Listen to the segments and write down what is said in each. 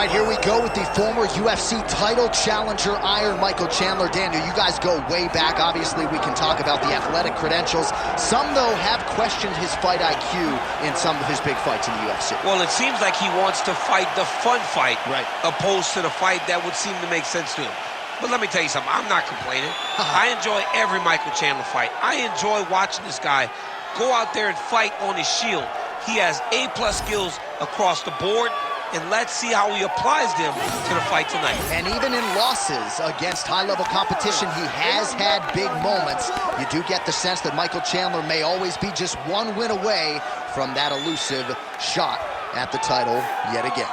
right, here we go with the former UFC title challenger, Iron Michael Chandler. Daniel, you guys go way back. Obviously, we can talk about the athletic credentials. Some, though, have questioned his fight IQ in some of his big fights in the UFC. Well, it seems like he wants to fight the fun fight, right, opposed to the fight that would seem to make sense to him. But let me tell you something, I'm not complaining. I enjoy every Michael Chandler fight. I enjoy watching this guy go out there and fight on his shield. He has A-plus skills across the board, and let's see how he applies them to the fight tonight. And even in losses against high-level competition, he has had big moments. You do get the sense that Michael Chandler may always be just one win away from that elusive shot at the title yet again.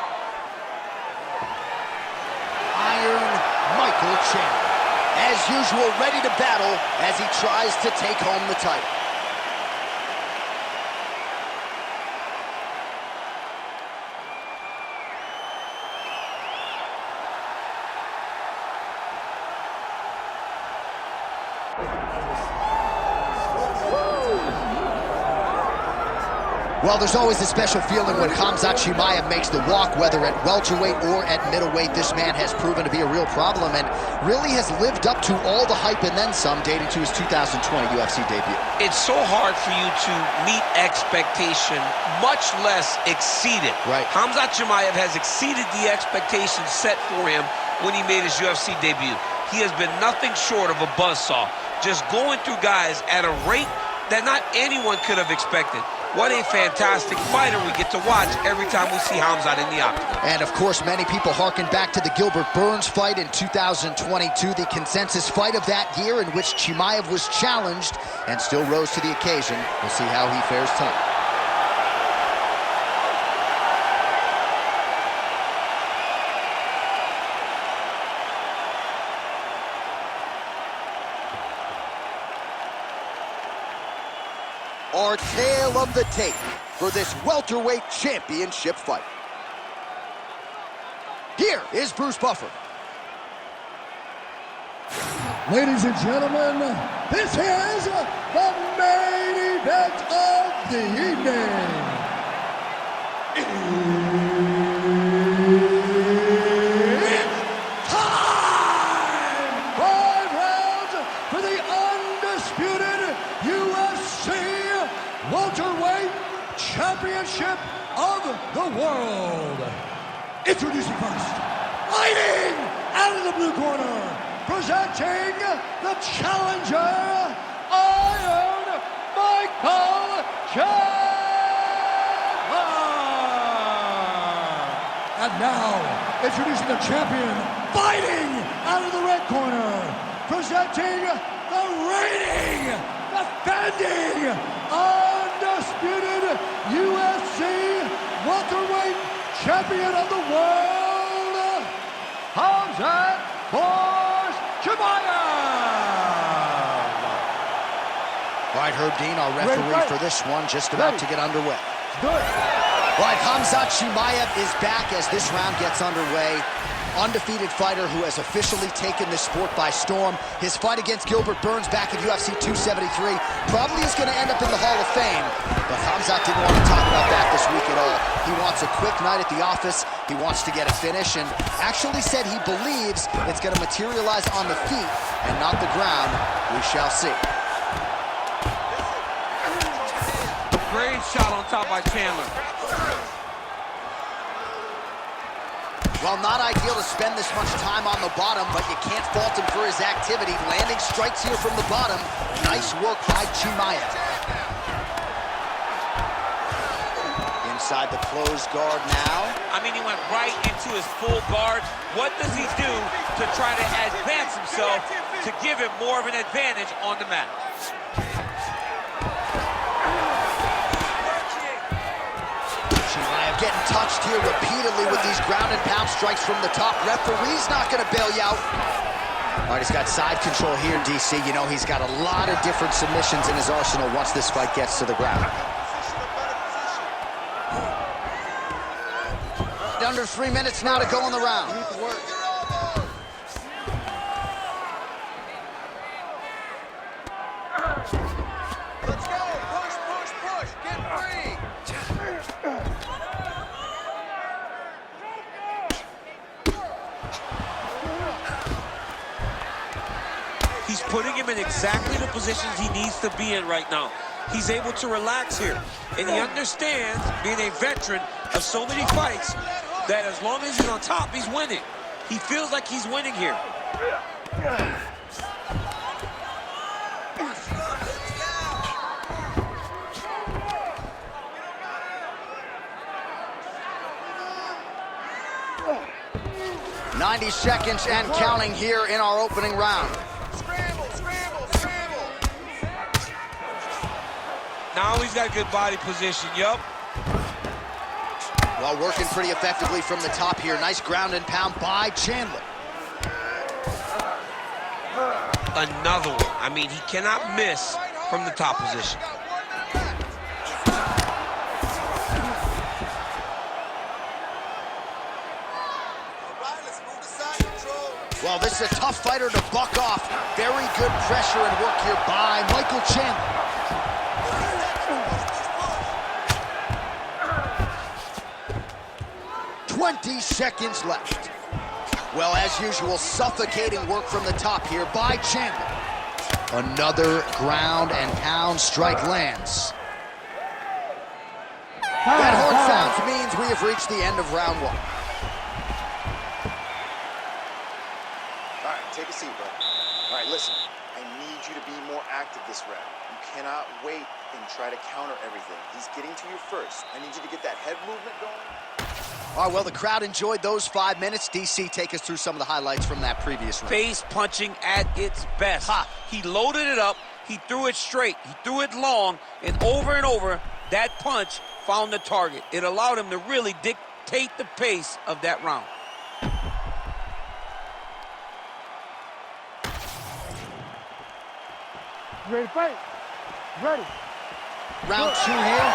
Iron Michael Chandler, as usual, ready to battle as he tries to take home the title. Well, there's always a special feeling when Khamzat Chimaev makes the walk, whether at welterweight or at middleweight. This man has proven to be a real problem and really has lived up to all the hype and then some, dating to his 2020 UFC debut. It's so hard for you to meet expectation, much less exceed it. Right. Khamzat Chimaev has exceeded the expectations set for him when he made his UFC debut. He has been nothing short of a buzzsaw, just going through guys at a rate that not anyone could have expected. What a fantastic fighter we get to watch every time we see Khamzat in the octagon. And of course, many people harken back to the Gilbert Burns fight in 2022, the consensus fight of that year in which Chimaev was challenged and still rose to the occasion. We'll see how he fares tonight. Our tale of the tape for this welterweight championship fight. Here is Bruce Buffer. Ladies and gentlemen, this is the main event of the evening. It's time! 5 rounds for the undisputed UFC welterweight championship of the world. Introducing first, fighting out of the blue corner, presenting the challenger, Iron Michael Chandler. And now, introducing the champion, fighting out of the red corner, presenting the reigning, defending, undisputed UFC welterweight champion of the world, Khamzat Chimaev. All right, Herb Dean, our referee for this one, just about to get underway. Good. All right, Khamzat Chimaev is back as this round gets underway. Undefeated fighter who has officially taken this sport by storm. His fight against Gilbert Burns back in UFC 273 probably is going to end up in the Hall of Fame, but Khamzat didn't want to talk about that this week at all. He wants a quick night at the office. He wants to get a finish and actually said he believes it's going to materialize on the feet and not the ground. We shall see. Great shot on top by Chandler. Well, not ideal to spend this much time on the bottom, but you can't fault him for his activity. Landing strikes here from the bottom. Nice work by Chimaev. Inside the closed guard now. I mean, he went right into his full guard. What does he do to try to advance himself to give him more of an advantage on the mat? Chimaev getting touched here repeatedly with these ground and pound strikes from the top. Referee's not going to bail you out. All right, he's got side control here, DC. You know, he's got a lot of different submissions in his arsenal once this fight gets to the ground. Under 3 minutes now to go in the round. Let's go! Push, push, push! Get free! putting him in exactly the positions he needs to be in right now. He's able to relax here, and he understands, being a veteran of so many fights, that as long as he's on top, he's winning. He feels like he's winning here. "90 seconds and counting here in our opening round." Scramble, scramble, scramble. Now he's got good body position, yup. Well, working pretty effectively from the top here. Nice ground and pound by Chandler. Another one. I mean, he cannot miss from the top position. Well, this is a tough fighter to buck off. Very good pressure and work here by Michael Chandler. "20 seconds left." Well, as usual, suffocating work from the top here by Chandler. Another ground and pound strike lands. That horn sounds means we have reached the end of round one. All right, take a seat, bro. All right, listen. I need you to be more active this round. You cannot wait and try to counter everything. He's getting to you first. I need you to get that head movement going. All right, well, the crowd enjoyed those 5 minutes. DC, take us through some of the highlights from that previous round. Face punching at its best. He loaded it up, he threw it straight, he threw it long, and over, that punch found the target. It allowed him to really dictate the pace of that round. Ready to fight? Ready. Round two here.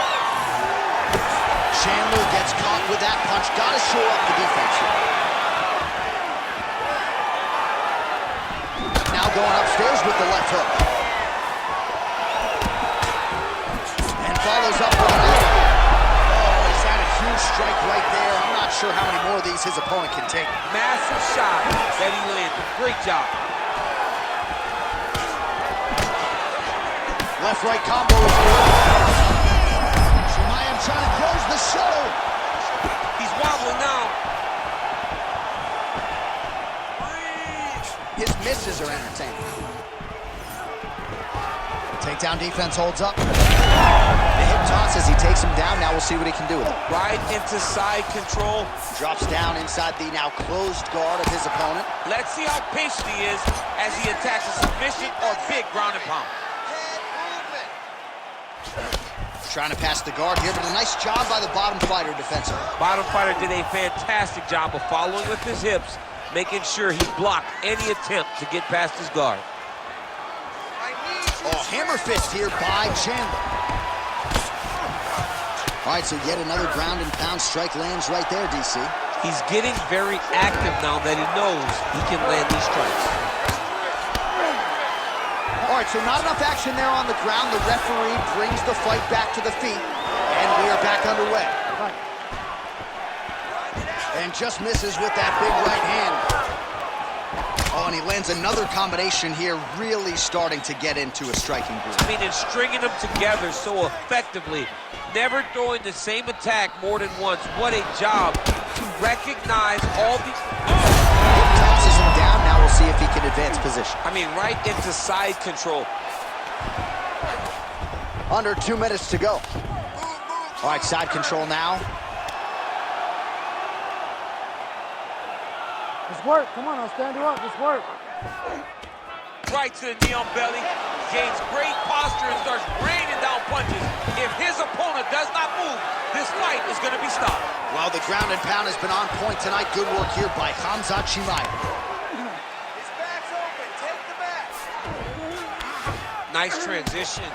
Chandler gets caught with that punch. Gotta shore up the defense here. Now going upstairs with the left hook. And follows up with another. Oh, he's had a huge strike right there. I'm not sure how many more of these his opponent can take. Massive shot that he landed. Great job. Left-right combo is good. Chimaev trying to close the show. He's wobbling now. His misses are entertaining. Takedown defense holds up. The hip toss as he takes him down. Now we'll see what he can do with it. Right into side control. Drops down inside the now closed guard of his opponent. Let's see how patient he is as he attacks a submission or big ground and pound. Trying to pass the guard here, but a nice job by the bottom fighter defensively. Bottom fighter did a fantastic job of following with his hips, making sure he blocked any attempt to get past his guard. Oh, hammer fist here by Chandler. All right, so yet another ground and pound strike lands right there, DC. He's getting very active now that he knows he can land these strikes. All right, so not enough action there on the ground. The referee brings the fight back to the feet, and we are back underway. And just misses with that big right hand. Oh, and he lands another combination here, really starting to get into a striking groove. I mean, and stringing them together so effectively, never throwing the same attack more than once. What a job to recognize all the... Tosses him down. Now we'll see if he can advance position. I mean, right into side control. Under 2 minutes to go. All right, side control now. Just work. Come on, I'll stand you up. Just work. Right to the knee on belly. Gains great posture and starts raining down punches. If his opponent does not move, this fight is going to be stopped. Well, the ground and pound has been on point tonight. Good work here by Khamzat Chimaev. His back's open. Take the back. Nice transition.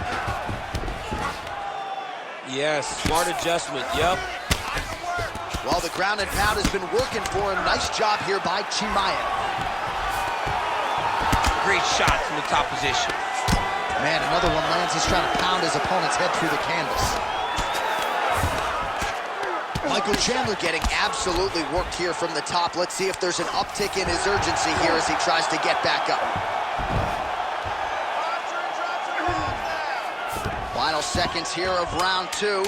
Yes, smart adjustment. Yep. Well, the ground and pound has been working for him. Nice job here by Chimaev. Great shot from the top position. Man, another one lands. He's trying to pound his opponent's head through the canvas. Michael Chandler getting absolutely worked here from the top. Let's see if there's an uptick in his urgency here as he tries to get back up. Final seconds here of round 2. All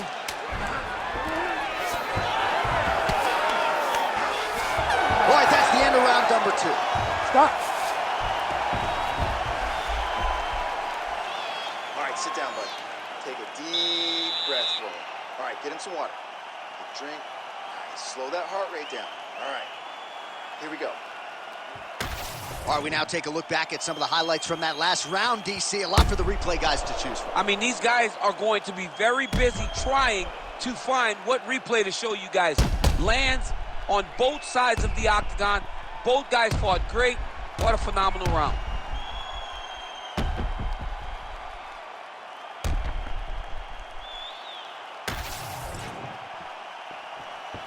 right, that's the end of round number 2. Stop. All right, sit down, bud. Take a deep breath for him. All right, get him some water. Get a drink. All right, slow that heart rate down. All right, here we go. All right, we now take a look back at some of the highlights from that last round, DC. A lot for the replay guys to choose from. I mean, these guys are going to be very busy trying to find what replay to show you guys. Lands on both sides of the octagon. Both guys fought great. What a phenomenal round.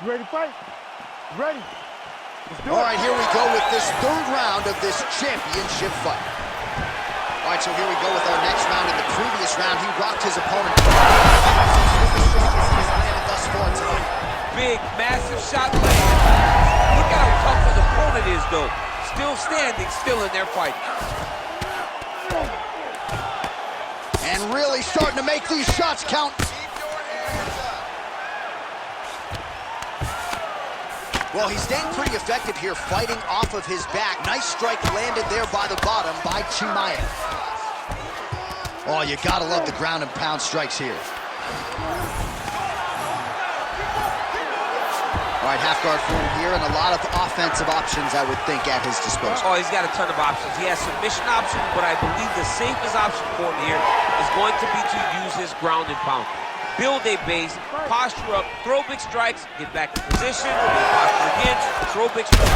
You ready to fight? Ready. Let's do it. All right, here we go with this 3rd round of this championship fight. All right, so here we go with our next round. In the previous round, he rocked his opponent. Thus far tonight. Big, massive shot landed. Look at how tough his opponent is, though. Still standing, still in their fight. And really starting to make these shots count. Well, he's staying pretty effective here, fighting off of his back. Nice strike landed there by the bottom by Chimaev. Oh, you gotta love the ground and pound strikes here. All right, half guard for him here, and a lot of offensive options, I would think, at his disposal. Oh, he's got a ton of options. He has submission options, but I believe the safest option for him here is going to be to use his ground and pound. Build a base, posture up, throw big strikes, get back in position, posture again, throw big strikes.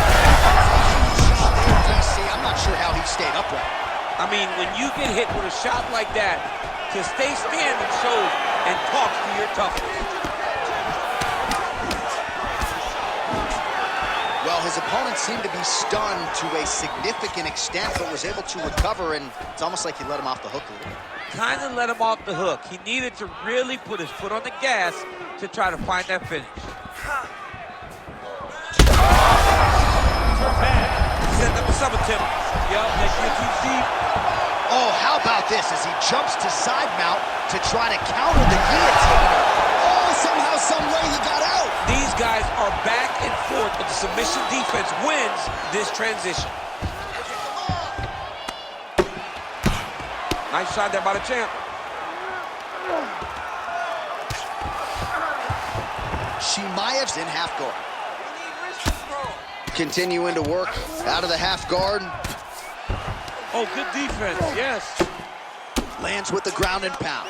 DC, I'm not sure how he stayed upright. I mean, when you get hit with a shot like that, to stay standing shows and talks to your toughness. Well, his opponent seemed to be stunned to a significant extent, but was able to recover, and it's almost like he let him off the hook a little bit. Kind of let him off the hook. He needed to really put his foot on the gas to try to find that finish. Setting up a sub attempt. Yup, that guillotine Steve. Oh, how about this as he jumps to side mount to try to counter the guillotine. Oh, somehow, some way he got out. These guys are back and forth, but the submission defense wins this transition. Nice shot there by the champ. Chimaev's in half guard. Continuing to work out of the half guard. Oh, good defense, yes. Lands with the ground and pound.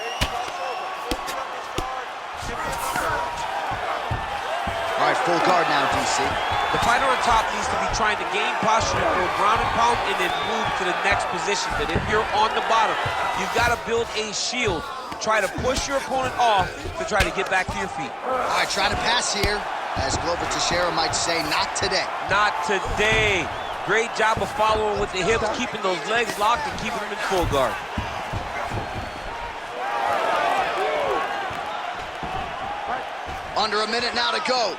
All right, full guard now, DC. The fighter on top needs to be trying to gain posture and go ground and pound and then move to the next position. But if you're on the bottom, you've got to build a shield. Try to push your opponent off to try to get back to your feet. All right, try to pass here. As Glover Teixeira might say, not today. Not today. Great job of following with the hips, keeping those legs locked and keeping them in full guard. Under a minute now to go.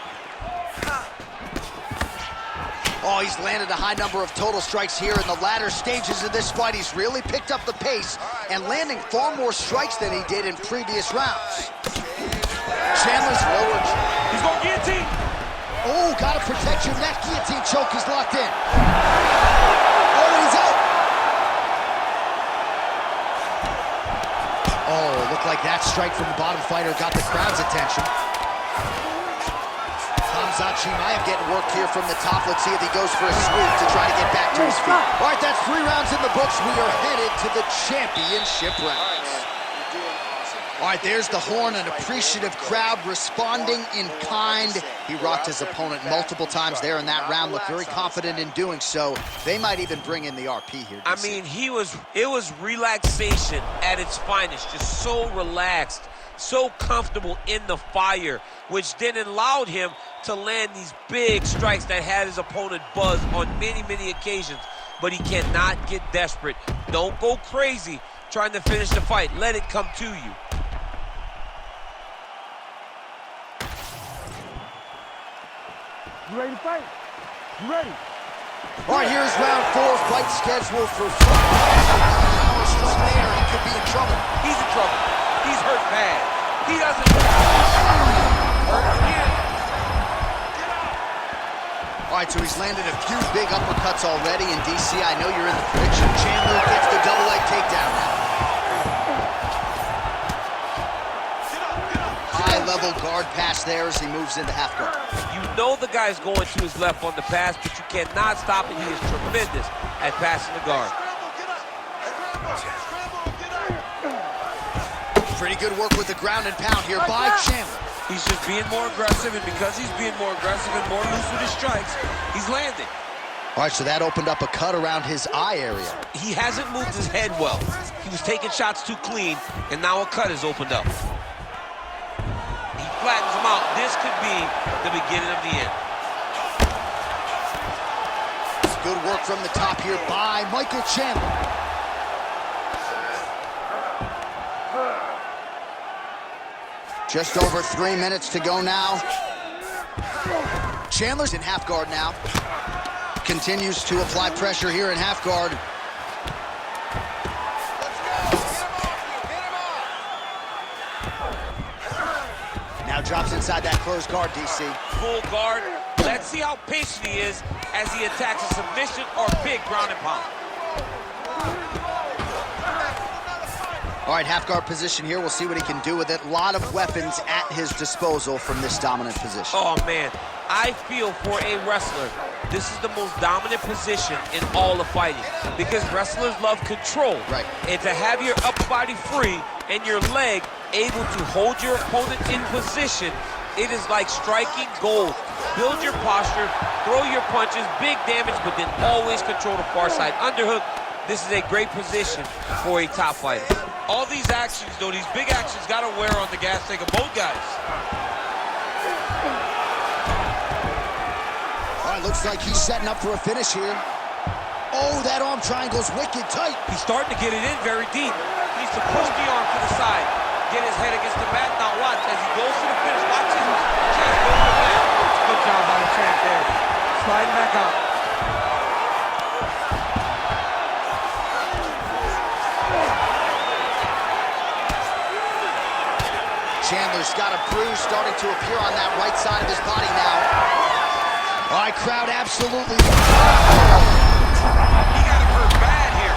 Oh, he's landed a high number of total strikes here in the latter stages of this fight. He's really picked up the pace and landing far more strikes than he did in previous rounds. Chandler's lowered. He's going guillotine. Oh, gotta protect your neck. Guillotine choke is locked in. Oh, he's out. Oh, looked like that strike from the bottom fighter got the crowd's attention. Khamzat Chimaev getting work here from the top. Let's see if he goes for a sweep to try to get back to his feet. All right, that's 3 rounds in the books. We are headed to the championship rounds. All right, there's the horn, an appreciative crowd responding in kind. He rocked his opponent multiple times there in that round, looked very confident in doing so. They might even bring in the RP here. I mean, it was relaxation at its finest, just so relaxed, so comfortable in the fire, which then allowed him to land these big strikes that had his opponent buzzed on many, many occasions. But he cannot get desperate. Don't go crazy trying to finish the fight. Let it come to you. You ready to fight? You ready? All right, here's round 4, fight scheduled for 5 hours from there. He could be in trouble. He's in trouble. He's hurt bad. He doesn't hurt again. All right, so he's landed a few big uppercuts already. In DC, I know you're in the prediction. Chandler gets the double leg takedown now. High-level guard pass there as he moves into half guard. You know the guy's going to his left on the pass, but you cannot stop it. He is tremendous at passing the guard. Pretty good work with the ground and pound here by Chandler. He's just being more aggressive, and because he's being more aggressive and more loose with his strikes, he's landing. All right, so that opened up a cut around his eye area. He hasn't moved his head well. He was taking shots too clean, and now a cut has opened up. He flattens him out. This could be the beginning of the end. Good work from the top here by Michael Chandler. Just over 3 minutes to go now. Chandler's in half guard now. Continues to apply pressure here in half guard. Now drops inside that closed guard, DC. Full guard. Let's see how patient he is as he attacks a submission or big ground and pound. All right, half guard position here. We'll see what he can do with it. A lot of weapons at his disposal from this dominant position. Oh, man. I feel for a wrestler, this is the most dominant position in all of fighting because wrestlers love control. Right. And to have your upper body free and your leg able to hold your opponent in position, it is like striking gold. Build your posture, throw your punches, big damage, but then always control the far side underhook. This is a great position for a top fighter. All these actions, though, these big actions, got to wear on the gas tank of both guys. All right, looks like he's setting up for a finish here. Oh, that arm triangle's wicked tight. He's starting to get it in very deep. He needs to push the arm to the side, get his head against the mat. Now watch, as he goes to the finish, watch his chest go to the mat. Good job by the champ there. Sliding back out. Chandler's got a bruise starting to appear on that right side of his body now. All right, crowd absolutely. He got him hurt bad here.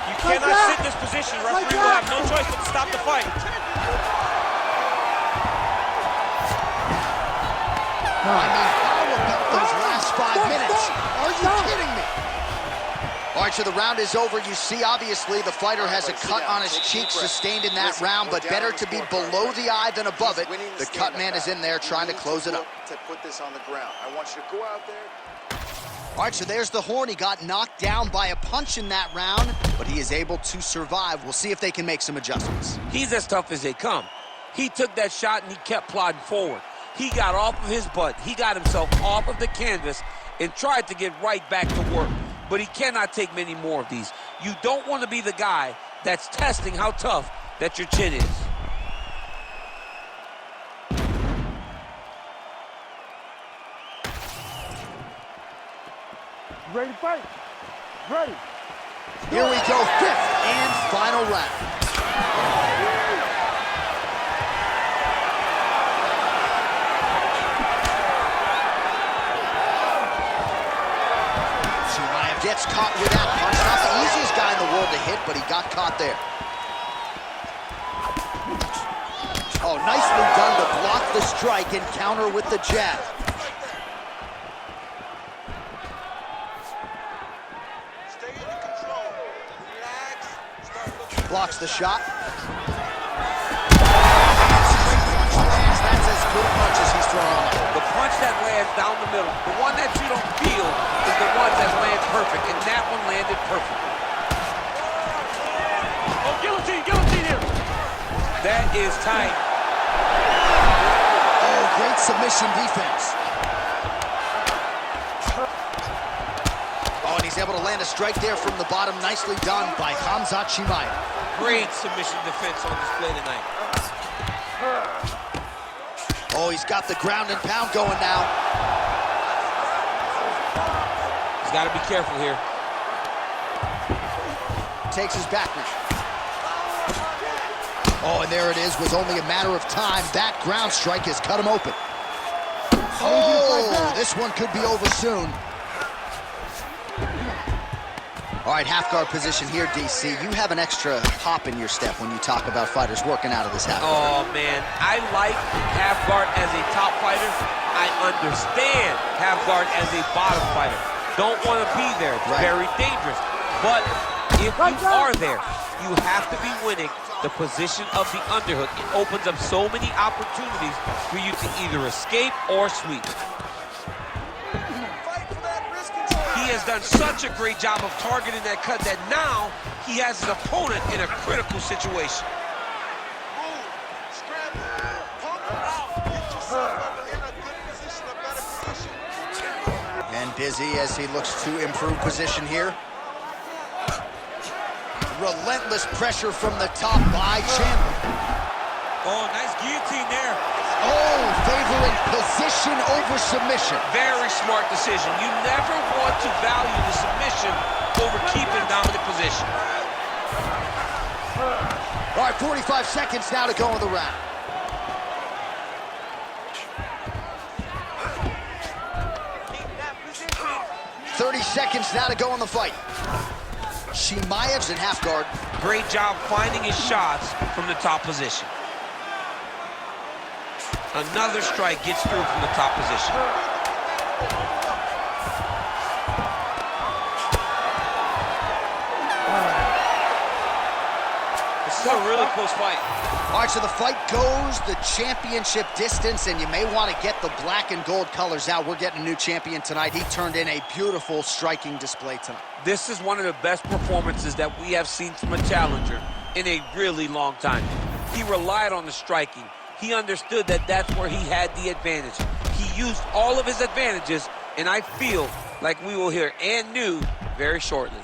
You cannot sit in this position. Referee will have no choice but to stop the fight. I mean, how about those last 5 minutes? Are you kidding me? All right, so the round is over. You see, obviously, the fighter has a cut on his cheek sustained in that round, but better to be below the eye than above it. The cut man is in there trying to close it up. To put this on the ground. I want you to go out there. All right, so there's the horn. He got knocked down by a punch in that round, but he is able to survive. We'll see if they can make some adjustments. He's as tough as they come. He took that shot and he kept plodding forward. He got off of his butt. He got himself off of the canvas and tried to get right back to work. But he cannot take many more of these. You don't want to be the guy that's testing how tough that your chin is. Ready to fight? Ready. Here we go, fifth and final round. Chimaev gets caught with that punch. Not the easiest guy in the world to hit, but he got caught there. Oh, nicely done to block the strike and counter with the jab. Blocks the shot. That's as good a punch as he's thrown on. The punch that lands down the middle, the one that you don't feel, is the one that lands perfect, and that one landed perfect. Oh, guillotine here. That is tight. Oh, great submission defense. Oh, and he's able to land a strike there from the bottom. Nicely done by Khamzat Chimaev. Great submission defense on display tonight. Oh, he's got the ground and pound going now. He's got to be careful here. takes his back now. Oh, and there it is. Was only a matter of time. That ground strike has cut him open. Oh, this one could be over soon. All right, half guard position here, DC. You have an extra hop in your step when you talk about fighters working out of this half guard. Oh, man, I like half guard as a top fighter. I understand half guard as a bottom fighter. Don't want to be there. It's very dangerous. But if you are there, you have to be winning the position of the underhook. It opens up so many opportunities for you to either escape or sweep. He has done such a great job of targeting that cut that now he has his opponent in a critical situation. And busy as he looks to improve position here. Relentless pressure from the top by Chandler. Oh, nice guillotine there. Oh, favoring position over submission. Very smart decision. You never want to value the submission over keeping dominant position. All right, 45 seconds now to go in the round. Keep that position. 30 seconds now to go in the fight. Chimaev's in half guard. Great job finding his shots from the top position. Another strike gets through from the top position. This is a really close fight. All right, so the fight goes the championship distance, and you may want to get the black and gold colors out. We're getting a new champion tonight. He turned in a beautiful striking display tonight. This is one of the best performances that we have seen from a challenger in a really long time. He relied on the striking. He understood that that's where he had the advantage. He used all of his advantages, and I feel like we will hear and new very shortly.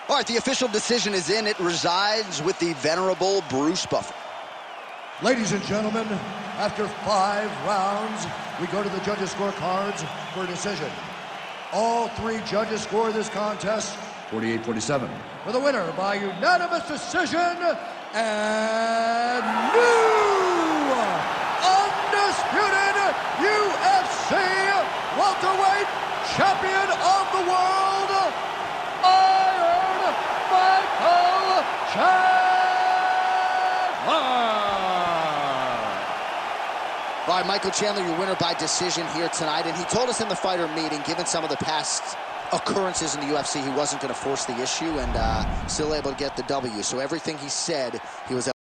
All right, the official decision is in. It resides with the venerable Bruce Buffer. Ladies and gentlemen, after 5 rounds, we go to the judges' scorecards for a decision. All 3 judges score this contest 48-47. For the winner by unanimous decision and new undisputed UFC welterweight champion of the world, Iron Michael Chandler. All right, Michael Chandler, your winner by decision here tonight. And he told us in the fighter meeting, given some of the past occurrences in the UFC, he wasn't going to force the issue and still able to get the W. So everything he said, he was able